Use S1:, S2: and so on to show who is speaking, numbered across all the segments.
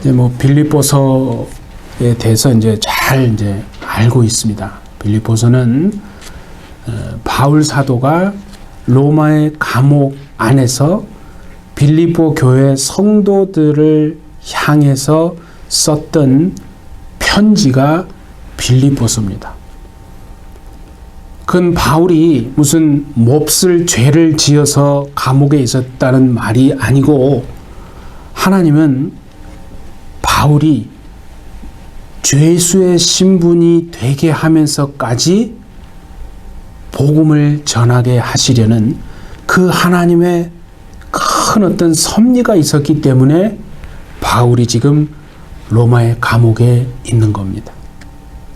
S1: 이제 뭐 빌립보서에 대해서 잘 알고 있습니다. 빌립보서는 바울 사도가 로마의 감옥 안에서 빌립보 교회 성도들을 향해서 썼던 편지가 빌립보서입니다. 그건 바울이 무슨 몹쓸 죄를 지어서 감옥에 있었다는 말이 아니고, 하나님은 바울이 죄수의 신분이 되게 하면서까지 복음을 전하게 하시려는 그 하나님의 큰 어떤 섭리가 있었기 때문에 바울이 지금 로마의 감옥에 있는 겁니다.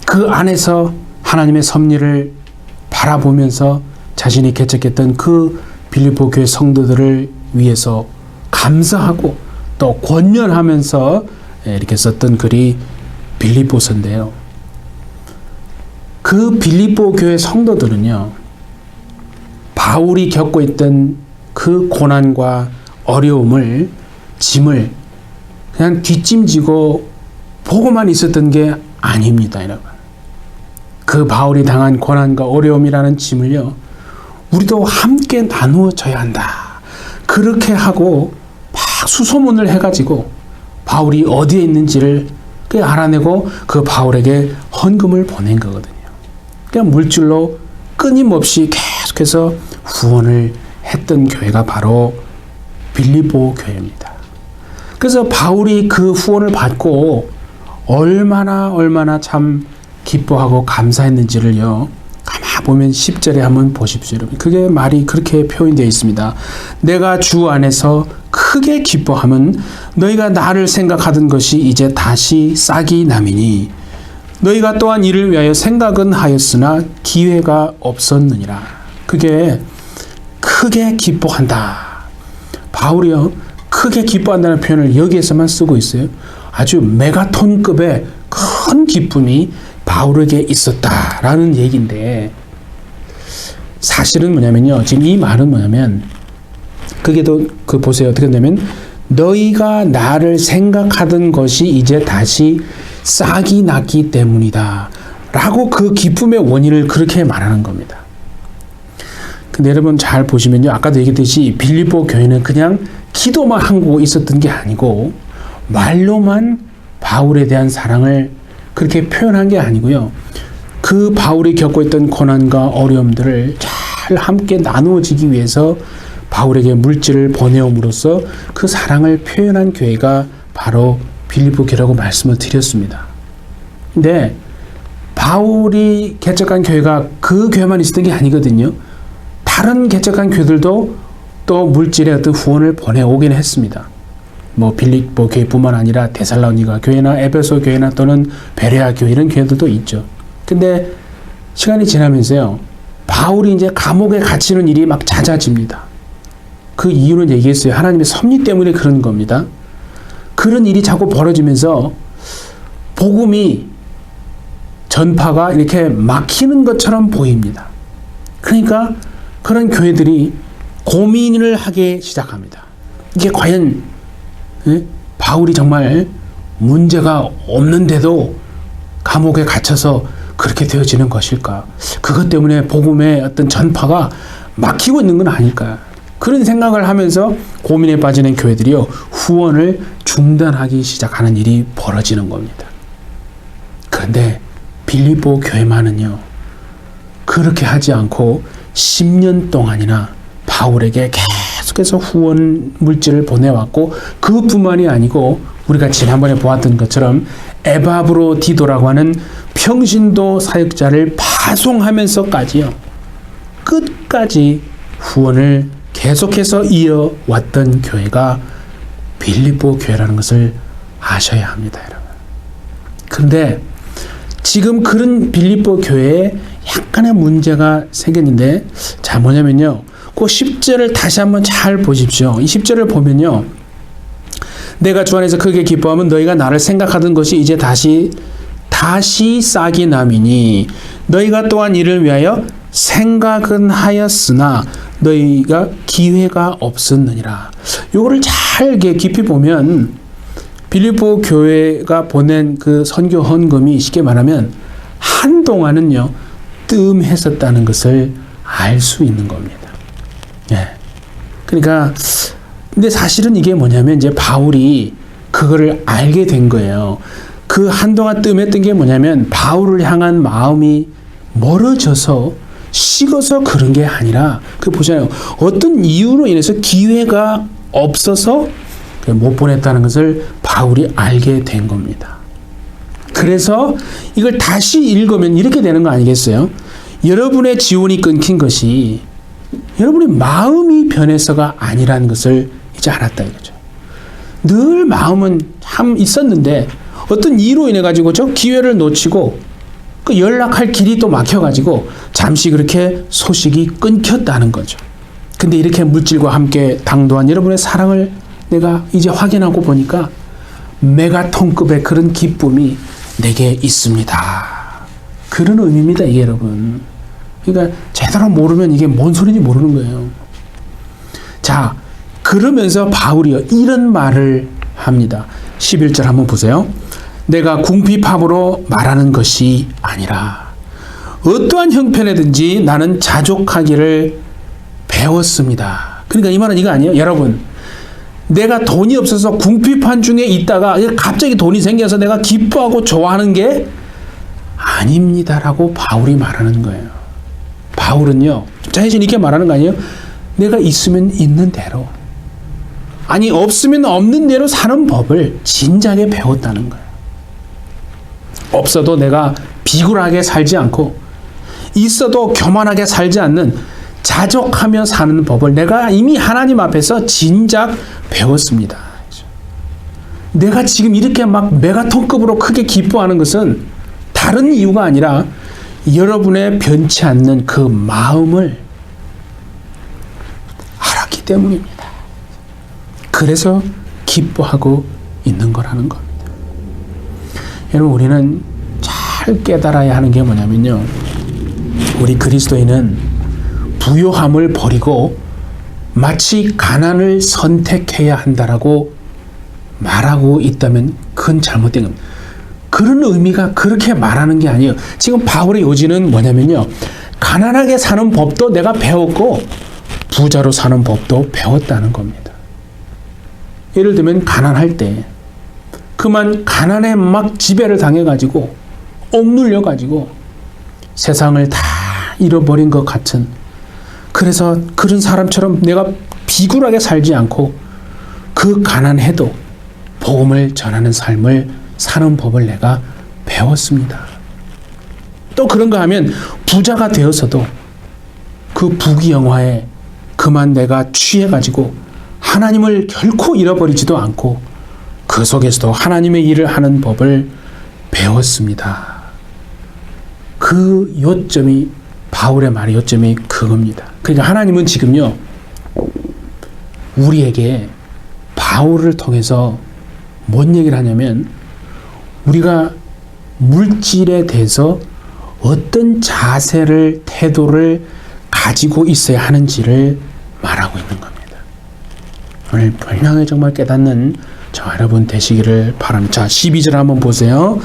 S1: 그 안에서 하나님의 섭리를 바라보면서 자신이 개척했던 그 빌립보 교회 성도들을 위해서 감사하고 또 권면하면서 이렇게 썼던 글이 빌립보서인데요. 그 빌립보 교회 성도들은요, 바울이 겪고 있던 그 고난과 어려움을, 짐을 그냥 뒷짐지고 보고만 있었던 게 아닙니다, 여러분. 그 바울이 당한 고난과 어려움이라는 짐을요, 우리도 함께 나누어져야 한다. 그렇게 하고 막 수소문을 해가지고 바울이 어디에 있는지를 알아내고 그 바울에게 헌금을 보낸 거거든요. 그냥 물질로 끊임없이 계속해서 후원을 했던 교회가 바로 빌립보 교회입니다. 그래서 바울이 그 후원을 받고 얼마나 참 기뻐하고 감사했는지를요, 가만 보면 10절에 한번 보십시오, 여러분. 그게 말이 그렇게 표현되어 있습니다. 내가 주 안에서 크게 기뻐함은 너희가 나를 생각하던 것이 이제 다시 싹이 남이니 너희가 또한 이를 위하여 생각은 하였으나 기회가 없었느니라. 그게 크게 기뻐한다. 바울이요, 크게 기뻐한다는 표현을 여기에서만 쓰고 있어요. 아주 메가톤급의 큰 기쁨이 바울에게 있었다라는 얘기인데, 사실은 뭐냐면요, 지금 이 말은 뭐냐면, 그게 그 보세요. 어떻게 되냐면, 너희가 나를 생각하던 것이 이제 다시 싹이 났기 때문이다 라고 그 기쁨의 원인을 그렇게 말하는 겁니다. 근데 여러분 잘 보시면요, 아까도 얘기했듯이 빌립보 교회는 그냥 기도만 하고 있었던 게 아니고 말로만 바울에 대한 사랑을 그렇게 표현한 게 아니고요, 그 바울이 겪고 있던 고난과 어려움들을 잘 함께 나누어지기 위해서 바울에게 물질을 보내옴으로써 그 사랑을 표현한 교회가 바로 빌립보 교회라고 말씀을 드렸습니다. 근데 바울이 개척한 교회가 그 교회만 있었던 게 아니거든요. 다른 개척한 교회들도 또 물질의 어떤 후원을 보내오긴 했습니다. 뭐 빌립보 교회뿐만 아니라 데살로니가 교회나 에베소 교회나 또는 베레아 교회, 이런 교회들도 있죠. 근데 시간이 지나면서요, 바울이 이제 감옥에 갇히는 일이 막 잦아집니다. 그 이유는 얘기했어요. 하나님의 섭리 때문에 그런 겁니다. 그런 일이 자꾸 벌어지면서 복음이, 전파가 이렇게 막히는 것처럼 보입니다. 그러니까 그런 교회들이 고민을 하기 시작합니다. 이게 과연 바울이 정말 문제가 없는데도 감옥에 갇혀서 그렇게 되어지는 것일까? 그것 때문에 복음의 어떤 전파가 막히고 있는 건 아닐까? 그런 생각을 하면서 고민에 빠지는 교회들이요, 후원을 중단하기 시작하는 일이 벌어지는 겁니다. 그런데 빌립보 교회만은요, 그렇게 하지 않고 10년 동안이나 바울에게 계속해서 후원 물질을 보내왔고, 그것뿐만이 아니고 우리가 지난번에 보았던 것처럼 에바브로디도라고 하는 평신도 사역자를 파송하면서까지요, 끝까지 후원을 계속해서 이어왔던 교회가 빌립보 교회라는 것을 아셔야 합니다, 여러분. 그런데 지금 그런 빌립보 교회에 약간의 문제가 생겼는데, 자, 뭐냐면요, 그 10절을 다시 한번 잘 보십시오. 이 10절을 보면요, 내가 주 안에서 크게 기뻐하면 너희가 나를 생각하던 것이 이제 다시 싹이 남이니 너희가 또한 이를 위하여 생각은 하였으나 너희가 기회가 없었느니라. 요거를 잘 깊이 보면 빌립보 교회가 보낸 그 선교 헌금이 쉽게 말하면 한동안은요 뜸했었다는 것을 알 수 있는 겁니다. 예. 그러니까 근데 사실은 이게 뭐냐면 이제 바울이 그거를 알게 된 거예요. 그 한동안 뜸했던 게 뭐냐면 바울을 향한 마음이 멀어져서 식어서 그런 게 아니라 그 보잖아요. 어떤 이유로 인해서 기회가 없어서 못 보냈다는 것을 바울이 알게 된 겁니다. 그래서 이걸 다시 읽으면 이렇게 되는 거 아니겠어요? 여러분의 지원이 끊긴 것이 여러분의 마음이 변해서가 아니라는 것을 이제 알았다 이거죠. 늘 마음은 참 있었는데 어떤 이유로 인해 가지고 저 기회를 놓치고 그 연락할 길이 또 막혀 가지고 잠시 그렇게 소식이 끊겼다는 거죠. 근데 이렇게 물질과 함께 당도한 여러분의 사랑을 내가 이제 확인하고 보니까 메가톤급의 그런 기쁨이 내게 있습니다. 그런 의미입니다, 이게 여러분. 그러니까 제대로 모르면 이게 뭔 소리인지 모르는 거예요. 자, 그러면서 바울이요 이런 말을 합니다. 11절 한번 보세요. 내가 궁핍함으로 말하는 것이 아니라 어떠한 형편에든지 나는 자족하기를 배웠습니다. 그러니까 이 말은 이거 아니에요? 여러분, 내가 돈이 없어서 궁핍한 중에 있다가 갑자기 돈이 생겨서 내가 기뻐하고 좋아하는 게 아닙니다라고 바울이 말하는 거예요. 바울은요, 자신 이렇게 말하는 거 아니에요? 내가 있으면 있는 대로, 아니 없으면 없는 대로 사는 법을 진작에 배웠다는 거예요. 없어도 내가 비굴하게 살지 않고 있어도 교만하게 살지 않는 자족하며 사는 법을 내가 이미 하나님 앞에서 진작 배웠습니다. 내가 지금 이렇게 막 메가톤급으로 크게 기뻐하는 것은 다른 이유가 아니라 여러분의 변치 않는 그 마음을 알았기 때문입니다. 그래서 기뻐하고 있는 거라는 겁니다. 여러분, 우리는 잘 깨달아야 하는 게 뭐냐면요, 우리 그리스도인은 부요함을 버리고 마치 가난을 선택해야 한다라고 말하고 있다면 그건 잘못된 겁니다. 그런 의미가 그렇게 말하는 게 아니에요. 지금 바울의 요지는 뭐냐면요, 가난하게 사는 법도 내가 배웠고 부자로 사는 법도 배웠다는 겁니다. 예를 들면 가난할 때 그만 가난에 막 지배를 당해가지고 억눌려가지고 세상을 다 잃어버린 것 같은, 그래서 그런 사람처럼 내가 비굴하게 살지 않고 그 가난해도 복음을 전하는 삶을 사는 법을 내가 배웠습니다. 또 그런가 하면 부자가 되어서도 그 부귀영화에 그만 내가 취해가지고 하나님을 결코 잃어버리지도 않고 그 속에서도 하나님의 일을 하는 법을 배웠습니다. 그 요점이, 바울의 말의 요점이 그겁니다. 그러니까 하나님은 지금요, 우리에게 바울을 통해서 뭔 얘기를 하냐면 우리가 물질에 대해서 어떤 자세를, 태도를 가지고 있어야 하는지를 말하고 있는 겁니다. 오늘 분명히 정말 깨닫는 저 여러분 되시기를 바랍니다. 자, 12절 한번 보세요.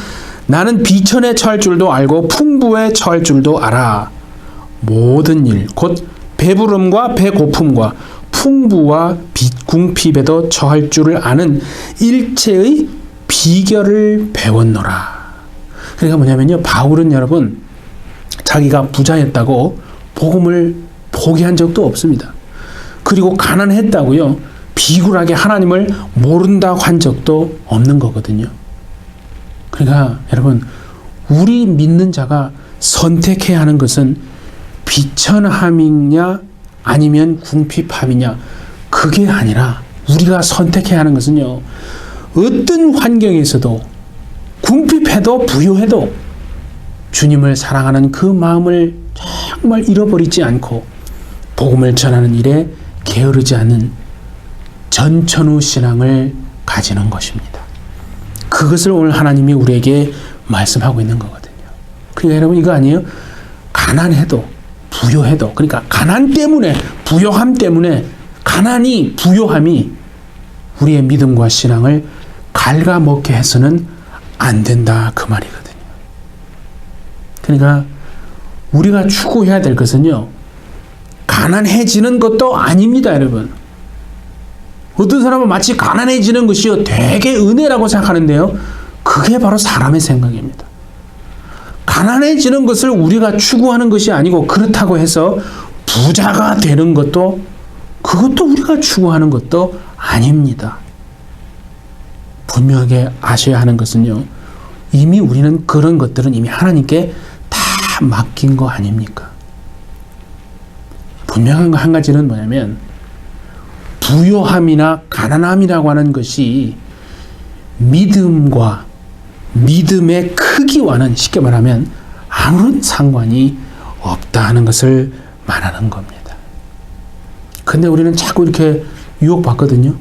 S1: 나는 비천에 처할 줄도 알고 풍부에 처할 줄도 알아. 모든 일, 곧 배부름과 배고픔과 풍부와 궁핍에도 처할 줄을 아는 일체의 비결을 배웠노라. 그러니까 뭐냐면요, 바울은 여러분 자기가 부자였다고 복음을 포기한 적도 없습니다. 그리고 가난했다고요 비굴하게 하나님을 모른다고 한 적도 없는 거거든요. 그러니까 여러분, 우리 믿는 자가 선택해야 하는 것은 비천함이냐 아니면 궁핍함이냐, 그게 아니라 우리가 선택해야 하는 것은요, 어떤 환경에서도 궁핍해도 부유해도 주님을 사랑하는 그 마음을 정말 잃어버리지 않고 복음을 전하는 일에 게으르지 않는 전천후 신앙을 가지는 것입니다. 그것을 오늘 하나님이 우리에게 말씀하고 있는 거거든요. 그러니까 여러분, 이거 아니에요? 가난해도 부요해도, 그러니까 가난 때문에, 부요함 때문에, 가난이, 부요함이 우리의 믿음과 신앙을 갉아먹게 해서는 안 된다 그 말이거든요. 그러니까 우리가 추구해야 될 것은요, 가난해지는 것도 아닙니다, 여러분. 어떤 사람은 마치 가난해지는 것이요 되게 은혜라고 생각하는데요, 그게 바로 사람의 생각입니다. 가난해지는 것을 우리가 추구하는 것이 아니고, 그렇다고 해서 부자가 되는 것도, 그것도 우리가 추구하는 것도 아닙니다. 분명하게 아셔야 하는 것은요, 이미 우리는 그런 것들은 이미 하나님께 다 맡긴 거 아닙니까? 분명한 거 한 가지는 뭐냐면, 부요함이나 가난함이라고 하는 것이 믿음과 믿음의 크기와는 쉽게 말하면 아무런 상관이 없다는 것을 말하는 겁니다. 근데 우리는 자꾸 이렇게 유혹받거든요.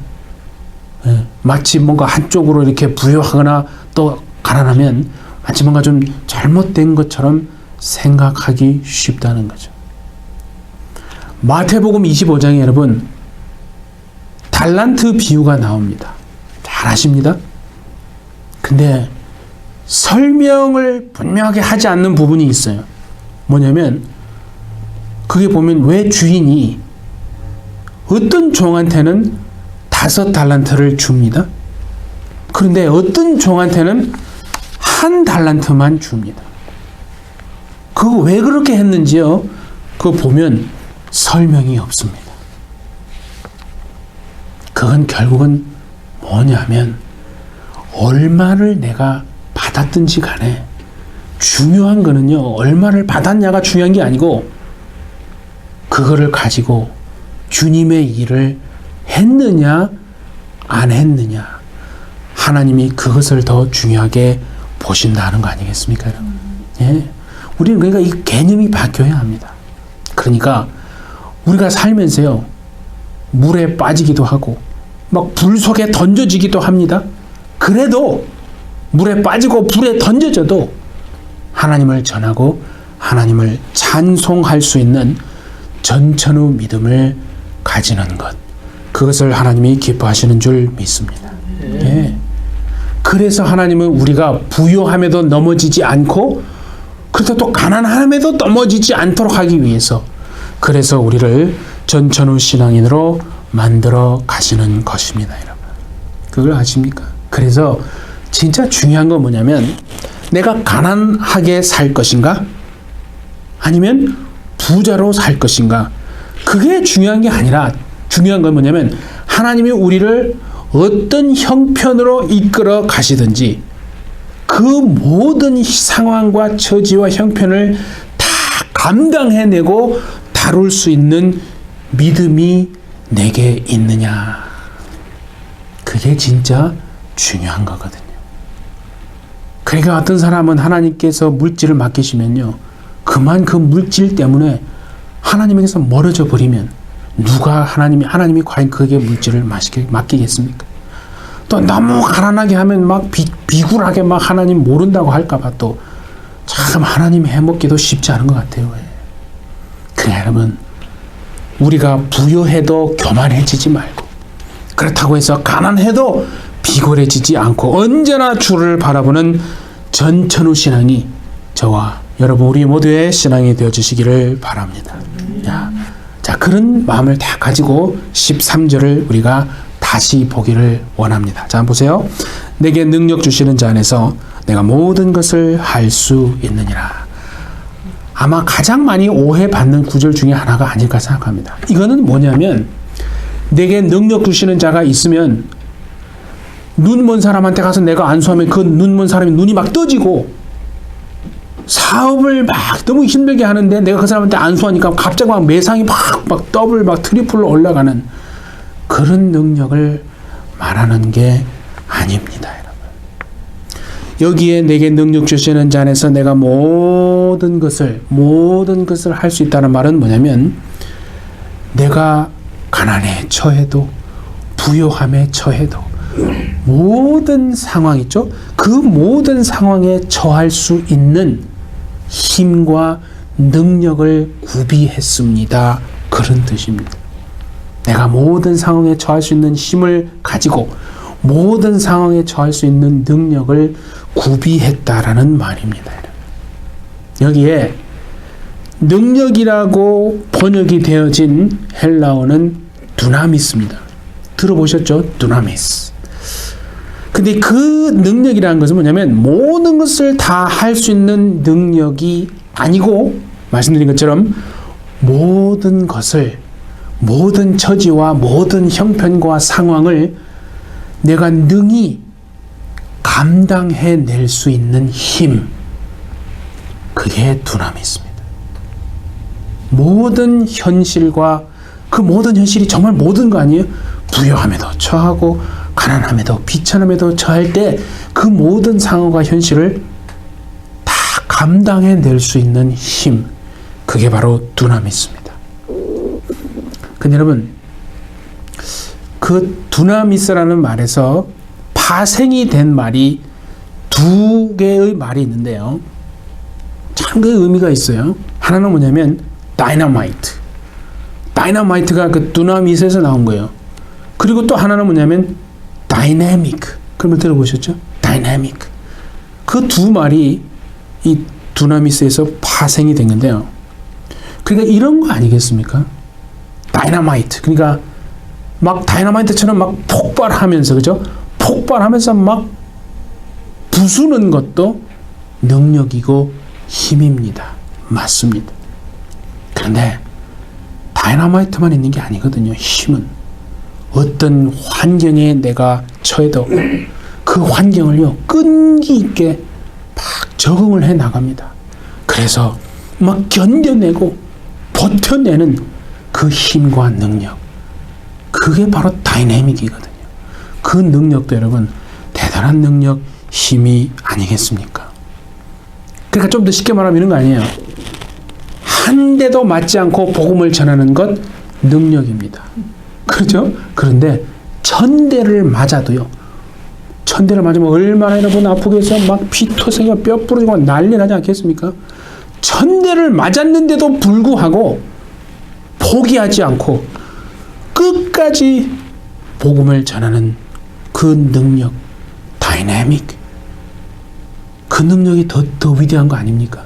S1: 마치 뭔가 한쪽으로 이렇게 부유하거나 또 가난하면 마치 뭔가 좀 잘못된 것처럼 생각하기 쉽다는 거죠. 마태복음 25장에 여러분 달란트 비유가 나옵니다. 잘 아십니다. 근데 설명을 분명하게 하지 않는 부분이 있어요. 뭐냐면 그게 보면 왜 주인이 어떤 종한테는 5달란트를 줍니다. 그런데 어떤 종한테는 1달란트만 줍니다. 그거 왜 그렇게 했는지요? 그거 보면 설명이 없습니다. 그건 결국은 뭐냐면 얼마를 내가 받았든지 간에 중요한 거는요, 얼마를 받았냐가 중요한 게 아니고 그거를 가지고 주님의 일을 했느냐 안 했느냐, 하나님이 그것을 더 중요하게 보신다는 거 아니겠습니까? 예. 우리는 그러니까 이 개념이 바뀌어야 합니다. 그러니까 우리가 살면서요, 물에 빠지기도 하고 막 불 속에 던져지기도 합니다. 그래도 물에 빠지고 불에 던져져도 하나님을 전하고 하나님을 찬송할 수 있는 전천후 믿음을 가지는 것, 그것을 하나님이 기뻐하시는 줄 믿습니다. 예. 그래서 하나님은 우리가 부요함에도 넘어지지 않고 그렇다고 또 가난함에도 넘어지지 않도록 하기 위해서, 그래서 우리를 전천후 신앙인으로 만들어 가시는 것입니다, 여러분. 그걸 아십니까? 그래서 진짜 중요한 건 뭐냐면 내가 가난하게 살 것인가 아니면 부자로 살 것인가, 그게 중요한 게 아니라 중요한 건 뭐냐면 하나님이 우리를 어떤 형편으로 이끌어 가시든지 그 모든 상황과 처지와 형편을 다 감당해내고 다룰 수 있는 믿음이 내게 있느냐, 그게 진짜 중요한 거거든요. 그러니까 어떤 사람은 하나님께서 물질을 맡기시면요, 그만 그 물질 때문에 하나님에게서 멀어져 버리면 누가 하나님이 과연 그에게 물질을 맡기겠습니까? 또 너무 가난하게 하면 막 비굴하게 막 하나님 모른다고 할까봐 또 참 하나님 해먹기도 쉽지 않은 것 같아요. 그래 여러분, 우리가 부유해도 교만해지지 말고, 그렇다고 해서 가난해도 비굴해지지 않고 언제나 주를 바라보는 전천후 신앙이 저와 여러분 우리 모두의 신앙이 되어주시기를 바랍니다. 자, 그런 마음을 다 가지고 13절을 우리가 다시 보기를 원합니다. 자, 보세요. 내게 능력 주시는 자 안에서 내가 모든 것을 할 수 있느니라. 아마 가장 많이 오해받는 구절 중에 하나가 아닐까 생각합니다. 이거는 뭐냐면 내게 능력 주시는 자가 있으면 눈 먼 사람한테 가서 내가 안수하면 그 눈 먼 사람이 눈이 막 떠지고 사업을 막 너무 힘들게 하는데 내가 그 사람한테 안수하니까 갑자기 막 매상이 막 더블 막 트리플로 올라가는 그런 능력을 말하는 게 아닙니다, 여러분. 여기에 내게 능력 주시는 자 안에서 내가 모든 것을 할 수 있다는 말은 뭐냐면 내가 가난에 처해도 부요함에 처해도 모든 상황 있죠? 그 모든 상황에 처할 수 있는 힘과 능력을 구비했습니다. 그런 뜻입니다. 내가 모든 상황에 처할 수 있는 힘을 가지고 모든 상황에 처할 수 있는 능력을 구비했다라는 말입니다. 여기에 능력이라고 번역이 되어진 헬라어는 두나미스입니다. 들어보셨죠? 두나미스. 근데 그 능력이라는 것은 뭐냐면 모든 것을 다 할 수 있는 능력이 아니고, 말씀드린 것처럼 모든 것을, 모든 처지와 모든 형편과 상황을 내가 능히 감당해낼 수 있는 힘, 그게 두나미스입니다. 모든 현실과 그 모든 현실이 정말 모든 거 아니에요? 부요함에도 처하고 가난함에도 비천함에도 처할 때 그 모든 상황과 현실을 다 감당해낼 수 있는 힘, 그게 바로 두나미스입니다. 근데 여러분, 그 두나미스라는 말에서 파생이 된 말이 두 개의 말이 있는데요. 참 그 의미가 있어요. 하나는 뭐냐면 다이너마이트. 다이너마이트가 그 두나미스에서 나온 거예요. 그리고 또 하나는 뭐냐면 다이내믹. 그런 걸 들어보셨죠? 다이내믹. 그 두 말이 이 두나미스에서 파생이 된 건데요. 그러니까 이런 거 아니겠습니까? 다이너마이트. 그러니까 막 다이너마이트처럼 막 폭발하면서, 그죠? 폭발하면서 막 부수는 것도 능력이고 힘입니다. 맞습니다. 그런데 다이너마이트만 있는 게 아니거든요. 힘은 어떤 환경에 내가 처해도 그 환경을요 끈기 있게 막 적응을 해 나갑니다. 그래서 막 견뎌내고 버텨내는 그 힘과 능력, 그게 바로 다이내믹이거든요. 그 능력도 여러분 대단한 능력, 힘이 아니겠습니까? 그러니까 좀 더 쉽게 말하면 이런 거 아니에요. 한 대도 맞지 않고 복음을 전하는 것 능력입니다. 그렇죠? 그런데 1000대를 맞아도요. 1000대를 맞으면 얼마나 여러분 아프겠어요? 막 피토생이고 뼈 부러지고 난리 나지 않겠습니까? 1000대를 맞았는데도 불구하고 포기하지 않고 끝까지 복음을 전하는 그 능력, 다이내믹. 그 능력이 더 위대한 거 아닙니까?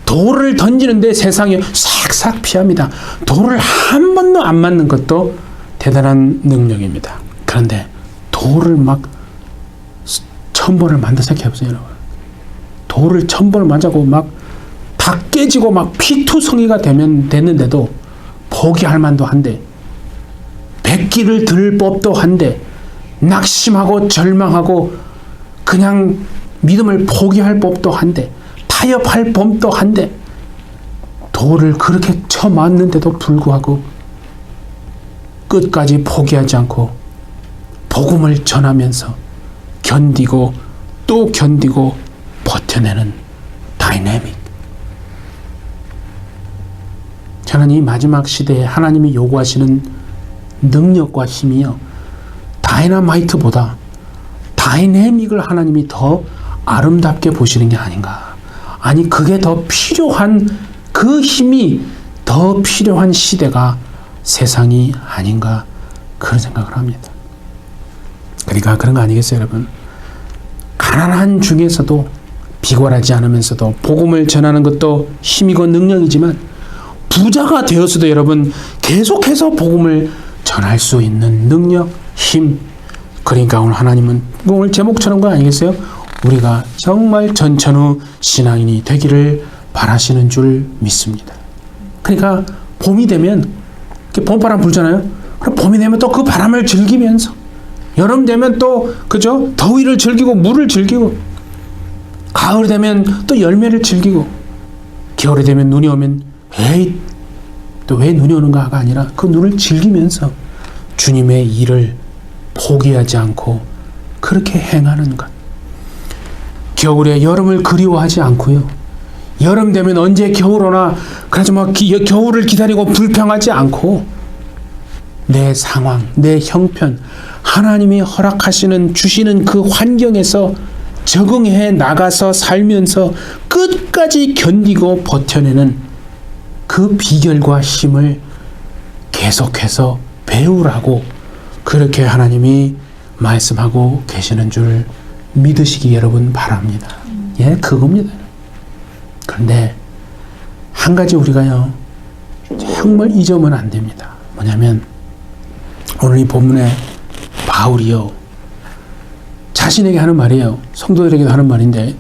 S1: 돌을 던지는데 세상에 싹싹 피합니다. 돌을 한 번도 안 맞는 것도 대단한 능력입니다. 그런데 돌을 막 1000번을 만다 생각해보세요, 여러분. 돌을 1000번을 맞아고 막 다 깨지고 막 피투성이가 됐는데도 포기할 만도 한데, 백기를 들 법도 한데, 낙심하고 절망하고 그냥 믿음을 포기할 법도 한데, 타협할 법도 한데, 돌을 그렇게 쳐맞는데도 불구하고 끝까지 포기하지 않고 복음을 전하면서 견디고 또 견디고 버텨내는 다이내믹. 저는 이 마지막 시대에 하나님이 요구하시는 능력과 힘이요, 다이너마이트보다 다이내믹을 하나님이 더 아름답게 보시는 게 아닌가. 아니, 그게 더 필요한, 그 힘이 더 필요한 시대가 세상이 아닌가, 그런 생각을 합니다. 그러니까 그런 거 아니겠어요, 여러분? 가난한 중에서도 비굴하지 않으면서도 복음을 전하는 것도 힘이고 능력이지만, 부자가 되었어도 여러분 계속해서 복음을 전할 수 있는 능력, 힘. 그러니까 오늘 하나님은 오늘 제목처럼 거 아니겠어요? 우리가 정말 전천후 신앙인이 되기를 바라시는 줄 믿습니다. 그러니까 봄이 되면 봄바람 불잖아요. 그럼 봄이 되면 또 그 바람을 즐기면서, 여름 되면 또 그죠? 더위를 즐기고 물을 즐기고, 가을 되면 또 열매를 즐기고, 겨울이 되면 눈이 오면 에이 또 왜 눈이 오는가가 아니라 그 눈을 즐기면서 주님의 일을 포기하지 않고 그렇게 행하는 것. 겨울에 여름을 그리워하지 않고요. 여름 되면 언제 겨울 오나 그래서 막 겨울을 기다리고 불평하지 않고, 내 상황, 내 형편, 하나님이 허락하시는 주시는 그 환경에서 적응해 나가서 살면서 끝까지 견디고 버텨내는 그 비결과 힘을 계속해서 배우라고 그렇게 하나님이 말씀하고 계시는 줄 믿으시기 여러분 바랍니다. 예, 그겁니다. 그런데 한 가지 우리가요, 정말 잊으면 안 됩니다. 뭐냐면 오늘 이 본문에 바울이요, 자신에게 하는 말이에요. 성도들에게도 하는 말인데,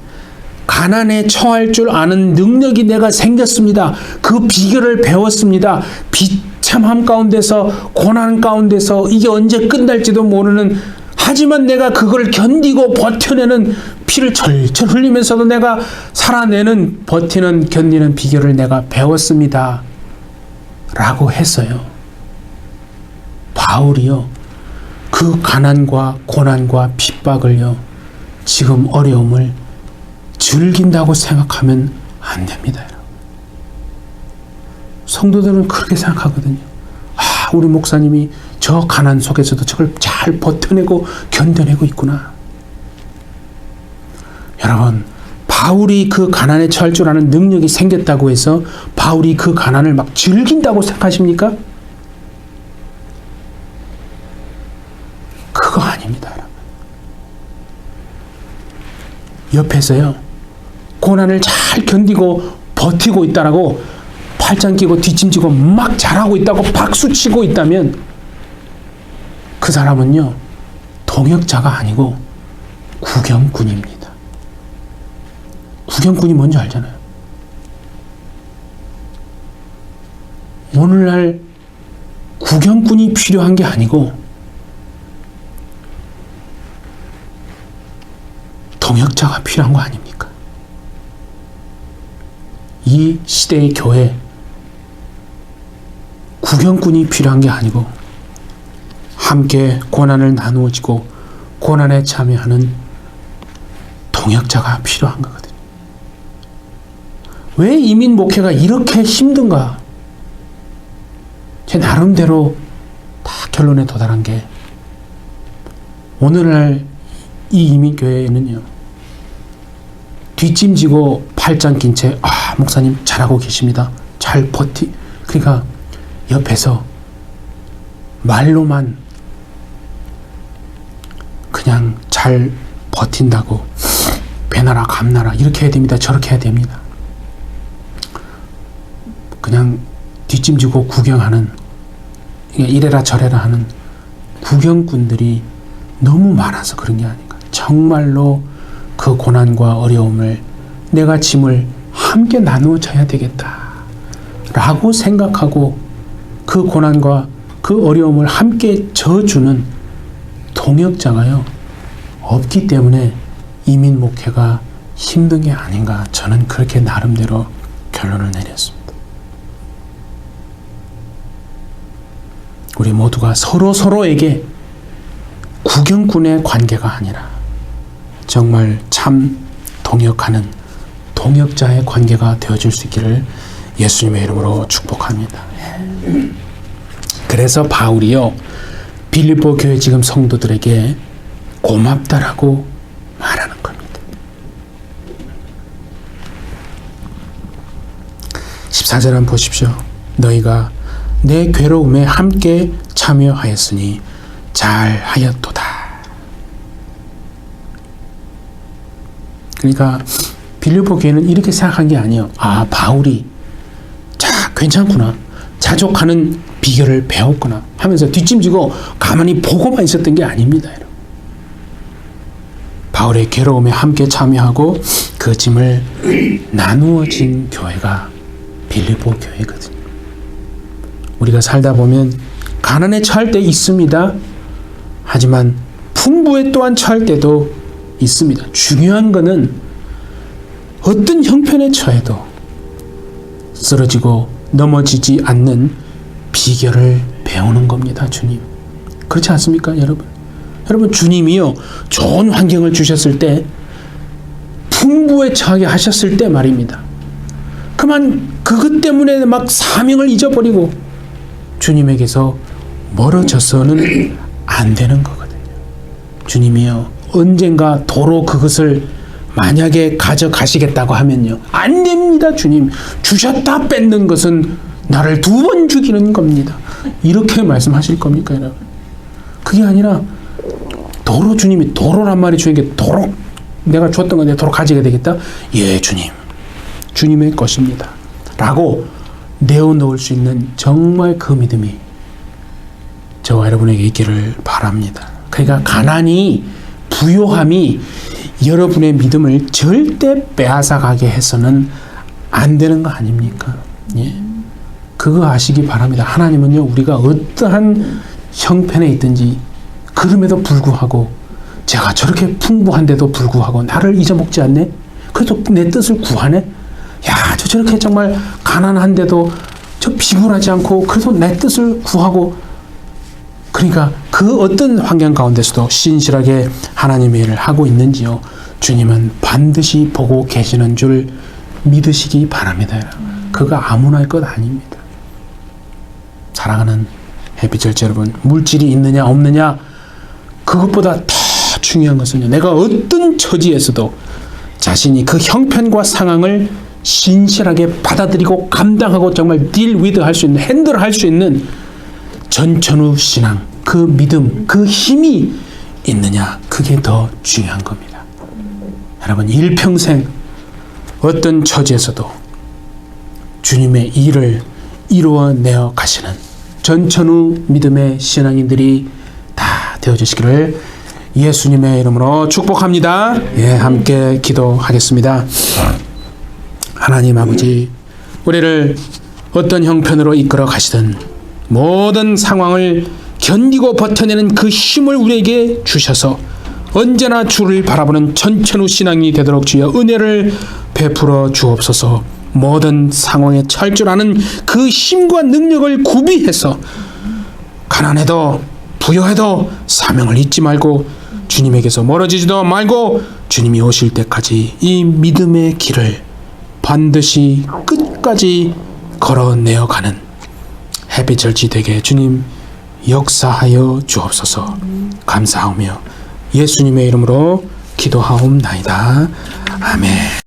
S1: 가난에 처할 줄 아는 능력이 내가 생겼습니다. 그 비결을 배웠습니다. 비참함 가운데서, 고난 가운데서 이게 언제 끝날지도 모르는, 하지만 내가 그걸 견디고 버텨내는, 피를 철철 흘리면서도 내가 살아내는, 버티는, 견디는 비결을 내가 배웠습니다. 라고 했어요. 바울이요, 그 가난과 고난과 핍박을요, 지금 어려움을 즐긴다고 생각하면 안 됩니다. 성도들은 그렇게 생각하거든요. 우리 목사님이 저 가난 속에서도 저걸 잘 버텨내고 견뎌내고 있구나. 여러분, 바울이 그 가난에 처할 줄 아는 능력이 생겼다고 해서 바울이 그 가난을 막 즐긴다고 생각하십니까? 그거 아닙니다, 여러분. 옆에서요, 고난을 잘 견디고 버티고 있다라고 팔짱 끼고 뒷짐지고 막 잘하고 있다고 박수치고 있다면 그 사람은요, 동역자가 아니고 구경꾼입니다. 구경꾼이 뭔지 알잖아요. 오늘날 구경꾼이 필요한 게 아니고 동역자가 필요한 거 아닙니까? 이 시대의 교회, 구경꾼이 필요한 게 아니고 함께 고난을 나누어지고 고난에 참여하는 동역자가 필요한 거거든요. 왜 이민 목회가 이렇게 힘든가? 제 나름대로 다 결론에 도달한 게, 오늘날 이 이민교회에는요, 뒷짐지고 팔짱 낀 채, 목사님 잘하고 계십니다, 잘 그러니까 옆에서 말로만 그냥 잘 버틴다고 배나라 감나라 이렇게 해야 됩니다, 저렇게 해야 됩니다, 그냥 뒷짐지고 구경하는, 이래라 저래라 하는 구경꾼들이 너무 많아서 그런 게 아닌가. 정말로 그 고난과 어려움을, 내가 짐을 함께 나누어져야 되겠다 라고 생각하고 그 고난과 그 어려움을 함께 져주는 동역자가요, 없기 때문에 이민 목회가 힘든 게 아닌가, 저는 그렇게 나름대로 결론을 내렸습니다. 우리 모두가 서로에게 구경꾼의 관계가 아니라 정말 참 동역하는 동역자의 관계가 되어줄 수 있기를 예수님의 이름으로 축복합니다. 그래서 바울이요, 빌립보 교회 지금 성도들에게 고맙다라고 말하는 겁니다. 14절 한번 보십시오. 너희가 내 괴로움에 함께 참여하였으니 잘하였도다. 그러니까 빌립보 교회는 이렇게 생각한 게 아니에요. 바울이 괜찮구나, 자족하는 비결을 배웠구나 하면서 뒷짐지고 가만히 보고만 있었던 게 아닙니다, 여러분. 바울의 괴로움에 함께 참여하고 그 짐을 나누어진 교회가 빌립보 교회거든요. 우리가 살다 보면 가난에 처할 때 있습니다. 하지만 풍부에 또한 처할 때도 있습니다. 중요한 것은 어떤 형편에 처해도 쓰러지고 넘어지지 않는 비결을 배우는 겁니다. 주님, 그렇지 않습니까, 여러분? 여러분, 주님이요, 좋은 환경을 주셨을 때, 풍부에 처하게 하셨을 때 말입니다. 그만 그것 때문에 막 사명을 잊어버리고 주님에게서 멀어져서는 안 되는 거거든요. 주님이요, 언젠가 도로 그것을 만약에 가져가시겠다고 하면요, 안 됩니다. 주님, 주셨다 뺏는 것은 나를 2번 죽이는 겁니다. 이렇게 말씀하실 겁니까, 여러분? 그게 아니라 도로 주님이 도로란 말이 주님께 도로 내가 줬던 건데 도로 가지게 되겠다? 예, 주님. 주님의 것입니다. 라고 내어놓을 수 있는 정말 그 믿음이 저와 여러분에게 있기를 바랍니다. 그러니까 가난이, 부요함이 여러분의 믿음을 절대 빼앗아가게 해서는 안 되는 거 아닙니까? 예. 그거 아시기 바랍니다. 하나님은요, 우리가 어떠한 형편에 있든지 그럼에도 불구하고 제가 저렇게 풍부한데도 불구하고 나를 잊어먹지 않네? 그래도 내 뜻을 구하네? 야, 저 저렇게 정말 가난한데도 저 비굴하지 않고 그래도 내 뜻을 구하고, 그러니까 그 어떤 환경 가운데서도 신실하게 하나님의 일을 하고 있는지요, 주님은 반드시 보고 계시는 줄 믿으시기 바랍니다. 그거 아무나 할 것 아닙니다. 사랑하는 햇빛절제 여러분, 물질이 있느냐 없느냐 그것보다 더 중요한 것은요, 내가 어떤 처지에서도 자신이 그 형편과 상황을 신실하게 받아들이고 감당하고 정말 딜 위드 할 수 있는, 핸들 할 수 있는 전천후 신앙, 그 믿음, 그 힘이 있느냐, 그게 더 중요한 겁니다. 여러분, 일평생 어떤 처지에서도 주님의 일을 이루어내어 가시는 전천후 믿음의 신앙인들이 다 되어주시기를 예수님의 이름으로 축복합니다. 예, 함께 기도하겠습니다. 하나님 아버지, 우리를 어떤 형편으로 이끌어 가시든 모든 상황을 견디고 버텨내는 그 힘을 우리에게 주셔서 언제나 주를 바라보는 전천후 신앙이 되도록 주여 은혜를 베풀어 주옵소서. 모든 상황에 처할 줄 아는 그 힘과 능력을 구비해서 가난해도 부여해도 사명을 잊지 말고 주님에게서 멀어지지도 말고 주님이 오실 때까지 이 믿음의 길을 반드시 끝까지 걸어내어가는 햇빛절지 되게 주님 역사하여 주옵소서. 감사하며 예수님의 이름으로 기도하옵나이다. 아멘.